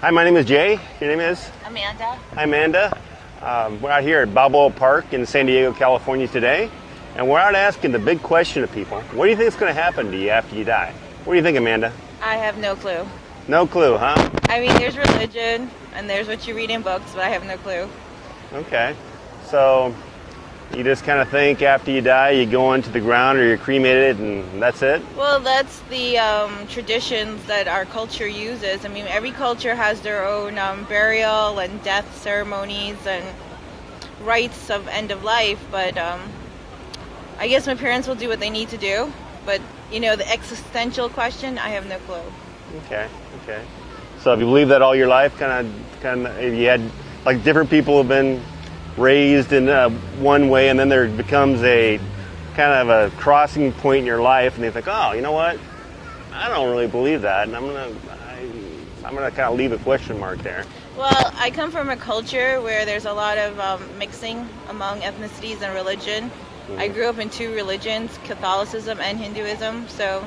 Hi, my name is Jay. Your name is? Amanda. Hi, Amanda. We're out here at Balboa Park in San Diego, California today, and we're out asking the big question of people. What do you think is going to happen to you after you die? What do you think, Amanda? I have no clue. No clue, huh? I mean, there's religion, and there's what you read in books, but I have no clue. Okay. So you just kind of think after you die, you go into the ground or you're cremated and that's it? Well, that's the traditions that our culture uses. I mean, every culture has their own burial and death ceremonies and rites of end of life, but I guess my parents will do what they need to do. But, you know, the existential question, I have no clue. Okay. So if you believe that all your life, kind of, if you had, like, different people have been raised in one way, and then there becomes a kind of a crossing point in your life, and they think, oh, you know what? I don't really believe that, and I'm gonna kind of leave a question mark there. Well, I come from a culture where there's a lot of mixing among ethnicities and religion. Mm-hmm. I grew up in two religions, Catholicism and Hinduism, so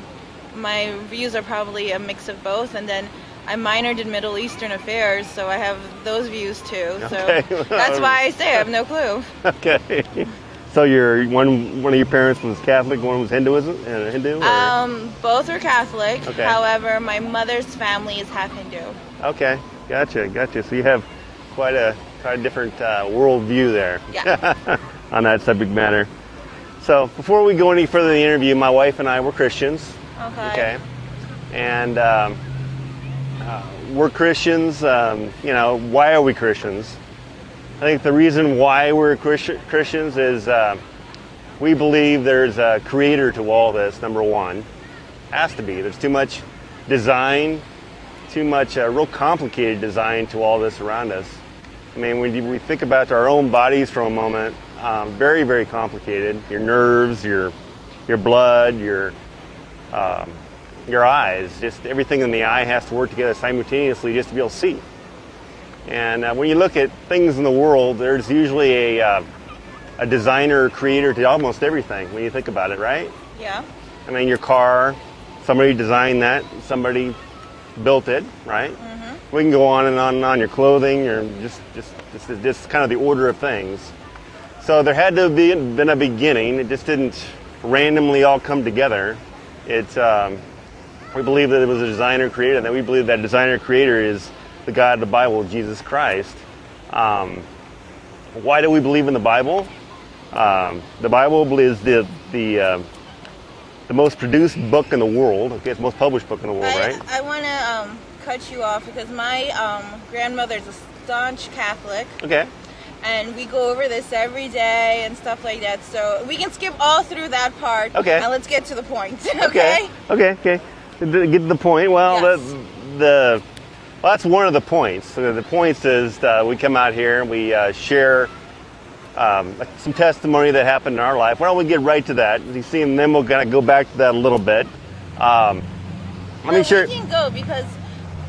my views are probably a mix of both. And then I minored in Middle Eastern affairs, so I have those views too. Okay. So that's why I say I have no clue. Okay. So one of your parents was Catholic, one was Hindu? Both are Catholic. Okay. However, my mother's family is half Hindu. Okay, gotcha. So you have quite a different world view there. Yeah. On that subject matter. So before we go any further in the interview, my wife and I were Christians. Okay. And we're Christians. Why are we Christians? I think the reason why we're Christians is we believe there's a creator to all this, number one. Has to be. There's too much design, too much real complicated design to all this around us. I mean, when we think about our own bodies for a moment, very, very complicated. Your nerves, your blood, your eyes, just everything in the eye has to work together simultaneously just to be able to see. And when you look at things in the world, there's usually a designer or creator to almost everything when you think about it, right? Yeah. I mean, your car, somebody designed that, somebody built it, right? Mm-hmm. We can go on and on and on. Your clothing, or just kind of the order of things. So there had to have been a beginning. It just didn't randomly all come together. We believe that it was a designer creator, and that we believe that designer creator is the God of the Bible, Jesus Christ. Why do we believe in the Bible? The Bible is the most produced book in the world. Okay, it's the most published book in the world, right? I want to cut you off because my grandmother's a staunch Catholic. Okay. And we go over this every day and stuff like that. So we can skip all through that part. Okay. And let's get to the point. Okay. Get to the point. Well, yes. That's one of the points. So the point is we come out here and we share some testimony that happened in our life. Why don't we get right to that? You see, and then we'll kind of go back to that a little bit. We can go because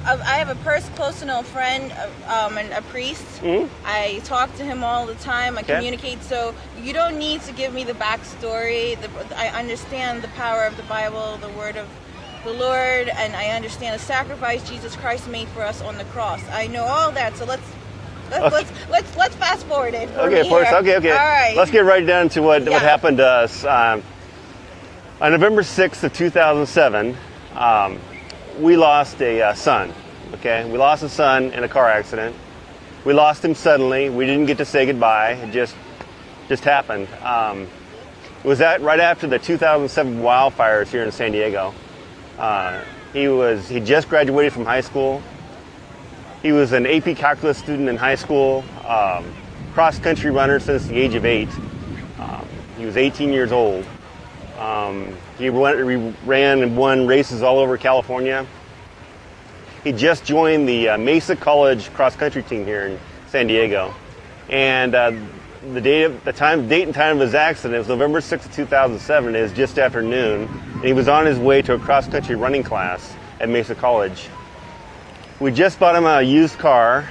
I have a close to know friend, and a priest. Mm-hmm. I talk to him all the time. I communicate. So you don't need to give me the backstory. I understand the power of the Bible, the word of the Lord, and I understand the sacrifice Jesus Christ made for us on the cross. I know all that. So let's fast forward it. Okay. All right. Let's get right down to what happened to us. On November 6th of 2007. We lost a son, okay? We lost a son in a car accident. We lost him suddenly. We didn't get to say goodbye. It just happened. It was right after the 2007 wildfires here in San Diego. He just graduated from high school. He was an AP calculus student in high school, cross-country runner since the age of 8. He was 18 years old. He ran and won races all over California. He just joined the Mesa College cross-country team here in San Diego. And the date and time of his accident was November 6th of 2007. It was just after noon. And he was on his way to a cross-country running class at Mesa College. We just bought him a used car.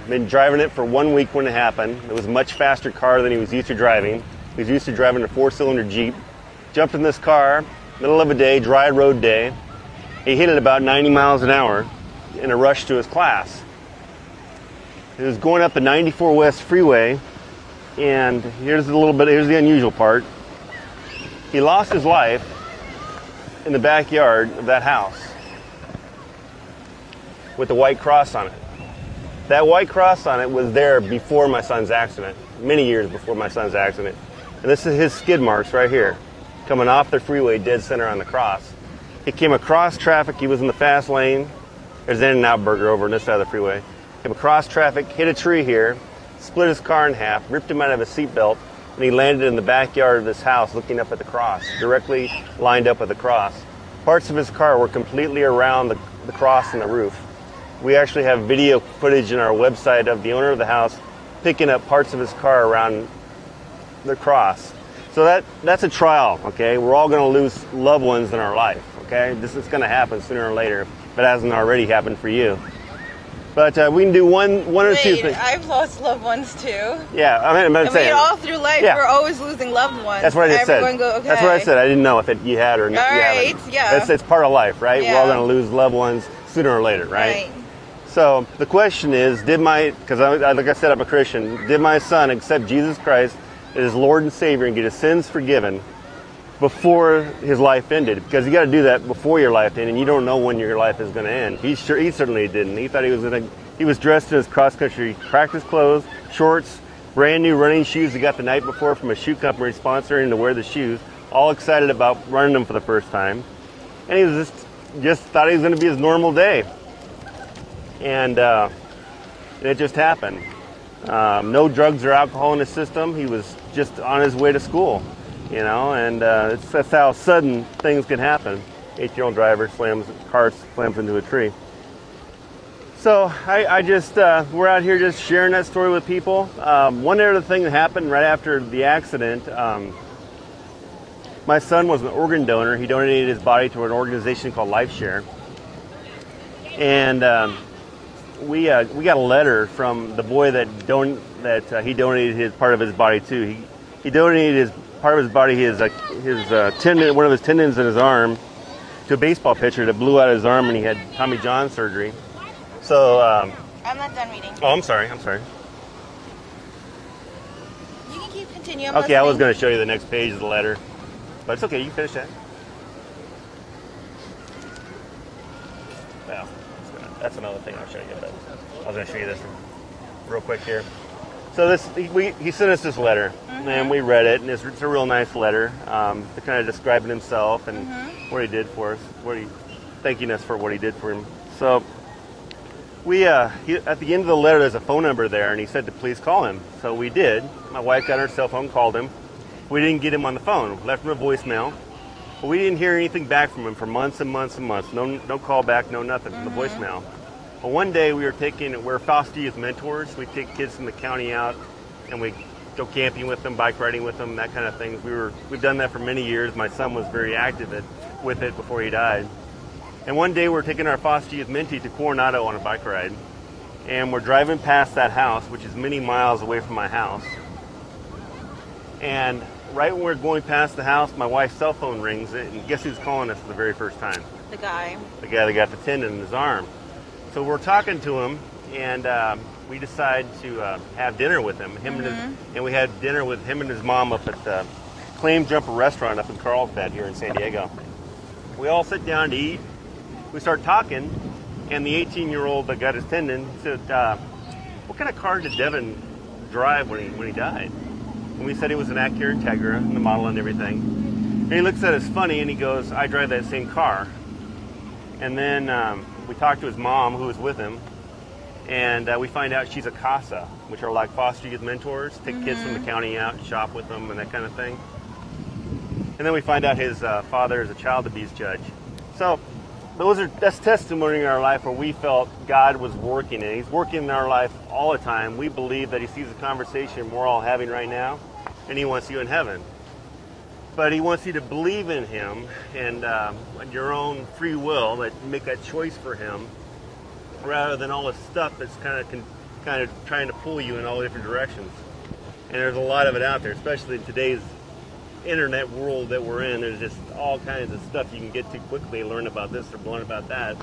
Been driving it for 1 week when it happened. It was a much faster car than he was used to driving. He was used to driving a 4-cylinder Jeep. Jumped in this car, middle of a day, dry road day. He hit it about 90 miles an hour. in a rush to his class. He was going up the 94 West Freeway, and here's the unusual part. He lost his life in the backyard of that house with a white cross on it. That white cross on it was there before my son's accident, many years before my son's accident. And this is his skid marks right here, coming off the freeway, dead center on the cross. He came across traffic. He was in the fast lane. There's an In-N-Out Burger over on this side of the freeway. Came across traffic, hit a tree here, split his car in half, ripped him out of his seatbelt, and he landed in the backyard of this house looking up at the cross, directly lined up with the cross. Parts of his car were completely around the cross and the roof. We actually have video footage in our website of the owner of the house picking up parts of his car around the cross. So that's a trial, okay? We're all going to lose loved ones in our life, okay? This is going to happen sooner or later, if it hasn't already happened for you. But we can do one or two things. I've lost loved ones too. Yeah, I'm saying. All through life, we're always losing loved ones. That's what I just said. Okay. That's what I said. I didn't know if you had or not. All right, yeah. It's part of life, right? Yeah. We're all going to lose loved ones sooner or later, right? So the question is, because like I said, I'm a Christian, did my son accept Jesus Christ as his Lord and Savior and get his sins forgiven before his life ended? Because you got to do that before your life ended, and you don't know when your life is going to end. He certainly didn't. He thought he was dressed in his cross-country practice clothes, shorts, brand new running shoes he got the night before from a shoe company sponsoring to wear the shoes, all excited about running them for the first time. And he was just thought he was going to be his normal day. And it just happened. No drugs or alcohol in his system. He was just on his way to school, and that's how sudden things can happen. 8-year-old driver slams into a tree. So I just, we're out here just sharing that story with people. One other thing that happened right after the accident, my son was an organ donor. He donated his body to an organization called LifeShare. And we got a letter from the boy that he donated his part of his body to. He donated his part of his body, his tendon, one of his tendons in his arm, to a baseball pitcher that blew out his arm, and he had Tommy John surgery. So I'm not done reading. Oh, I'm sorry. You can keep continuing. Okay, I was going to show you the next page of the letter, but it's okay. You can finish that. Well, that's another thing I'll show you. But I was going to show you this real quick here. So he sent us this letter, and we read it, and it's a real nice letter to kind of describing himself and what he did for us, thanking us for what he did for him. So at the end of the letter, there's a phone number there, and he said to please call him. So we did. My wife got her cell phone, called him. We didn't get him on the phone. Left him a voicemail. But we didn't hear anything back from him for months and months and months. No call back, no nothing from the voicemail. But one day we're foster youth mentors. We take kids from the county out, and we go camping with them, bike riding with them, that kind of thing. We've done that for many years. My son was very active with it before he died. And one day we're taking our foster youth mentee to Coronado on a bike ride, and we're driving past that house, which is many miles away from my house. And right when we're going past the house, my wife's cell phone rings, and guess who's calling us for the very first time? The guy that got the tendon in his arm. So we're talking to him, and we decide to have dinner with him. And we had dinner with him and his mom up at the Claim Jumper restaurant up in Carlsbad here in San Diego. We all sit down to eat. We start talking, and the 18-year-old that got his tendon said, what kind of car did Devin drive when he died? And we said it was an Acura Integra, and the model and everything. And he looks at us funny, and he goes, I drive that same car. And then we talked to his mom, who was with him, and we find out she's a CASA, which are like foster youth mentors, take kids from the county out and shop with them and that kind of thing. And then we find out his father is a child abuse judge. So that's testimony in our life where we felt God was working, and he's working in our life all the time. We believe that he sees the conversation we're all having right now, and he wants you in heaven. But he wants you to believe in him and your own free will, that you make that choice for him, rather than all the stuff that's kind of trying to pull you in all different directions. And there's a lot of it out there, especially in today's internet world that we're in. There's just all kinds of stuff you can get to quickly, learn about this or learn about that.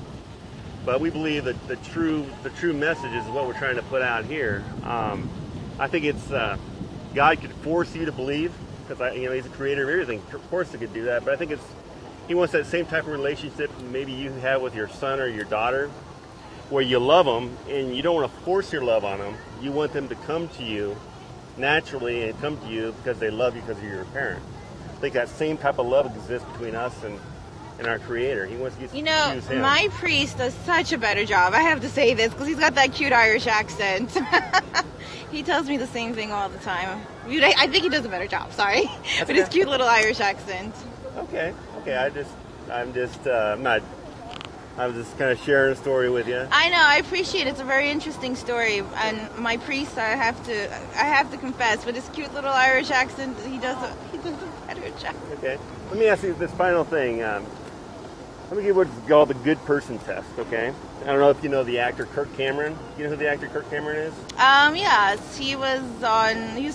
But we believe that the true message is what we're trying to put out here. I think it's God could force you to believe, because He's a creator of everything. Of course, He could do that. But I think He wants that same type of relationship maybe you have with your son or your daughter, where you love them and you don't want to force your love on them. You want them to come to you naturally and come to you because they love you because you're your parent. I think that same type of love exists between us and our Creator. He wants you to choose Him. My priest does such a better job. I have to say this because he's got that cute Irish accent. He tells me the same thing all the time. I think he does a better job. Sorry, but his cute little Irish accent. Okay. I was just kind of sharing a story with you. I know. I appreciate it. It's a very interesting story. And my priest, I have to confess, with his cute little Irish accent, he does a better job. Okay. Let me ask you this final thing. Let me give you what's called the good person test, okay? I don't know if you know the actor Kirk Cameron. You know who the actor Kirk Cameron is? Yes. He was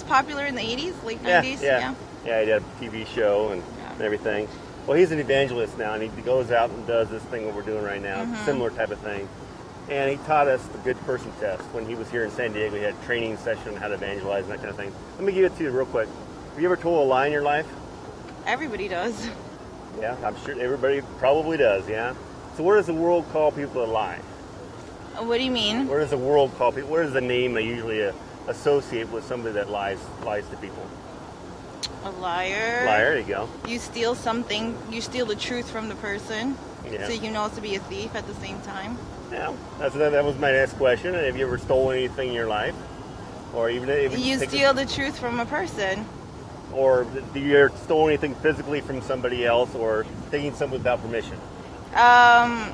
popular in the 80s, late 90s. Yeah, he had a TV show and everything. Well, he's an evangelist now, and he goes out and does this thing what we're doing right now, similar type of thing. And he taught us the good person test. When he was here in San Diego, he had a training session on how to evangelize and that kind of thing. Let me give it to you real quick. Have you ever told a lie in your life? Everybody does. Yeah, I'm sure everybody probably does, yeah? So what does the world call people that lie? What do you mean? What does the world call people? What is the name they usually associate with somebody that lies to people? A liar. Liar, there you go. You steal something, you steal the truth from the person, yeah. So you can also be a thief at the same time. Yeah, that was my next question. Have you ever stolen anything in your life? Or even if you steal the truth from a person. Or do you ever stole anything physically from somebody else, or taking something without permission?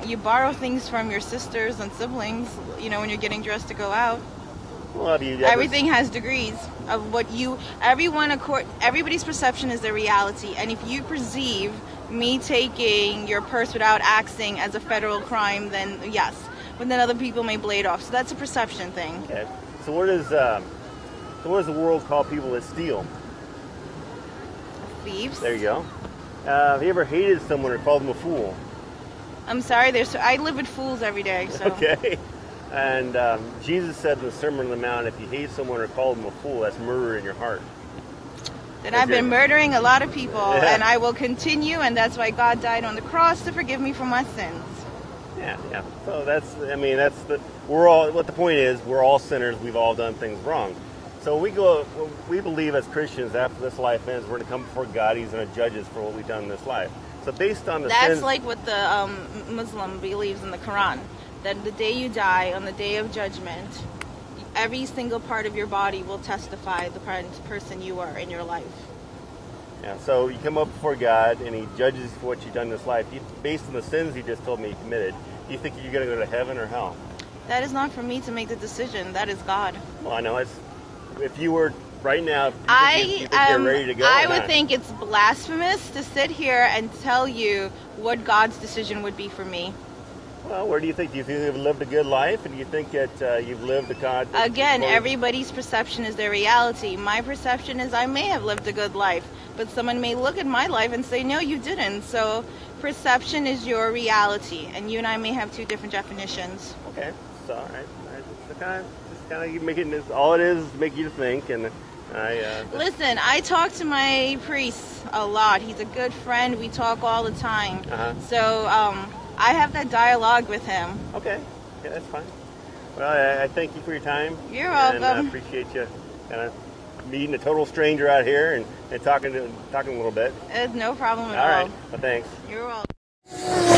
You borrow things from your sisters and siblings, when you're getting dressed to go out. Well, everything has degrees of what everybody's perception is their reality. And if you perceive me taking your purse without asking as a federal crime, then yes. But then other people may blade off. So that's a perception thing. Okay. So what does the world call people that steal? Thieves. There you go. Have you ever hated someone or called them a fool? I'm sorry. I live with fools every day. So. Okay. And Jesus said in the Sermon on the Mount, if you hate someone or call them a fool, that's murder in your heart. Then I've been murdering a lot of people, and I will continue, and that's why God died on the cross to forgive me for my sins. Yeah. So what the point is, we're all sinners. We've all done things wrong. So we believe as Christians, after this life ends, we're going to come before God. He's going to judge us for what we've done in this life. So based on the That's like what the Muslim believes in the Quran. That the day you die, on the day of judgment, every single part of your body will testify the person you are in your life. Yeah, so you come up before God, and He judges for what you've done in this life. Based on the sins you just told me you committed, do you think you're going to go to heaven or hell? That is not for me to make the decision. That is God. Well, I know. If you were right now, you think you're ready to go? I would think it's blasphemous to sit here and tell you what God's decision would be for me. Well, where do you think? Do you think you've lived a good life, and do you think that you've lived a God? Again, everybody's perception is their reality. My perception is I may have lived a good life, but someone may look at my life and say, no, you didn't. So perception is your reality, and you and I may have two different definitions. Okay, so all right. Just kind of making this. All it is make you think, and Listen, I talk to my priest a lot. He's a good friend. We talk all the time. So I have that dialogue with him. Okay, that's fine. Well, I thank you for your time. You're welcome. And I appreciate you kind of meeting a total stranger out here and talking a little bit. It's no problem at all. All right, well, thanks. You're welcome.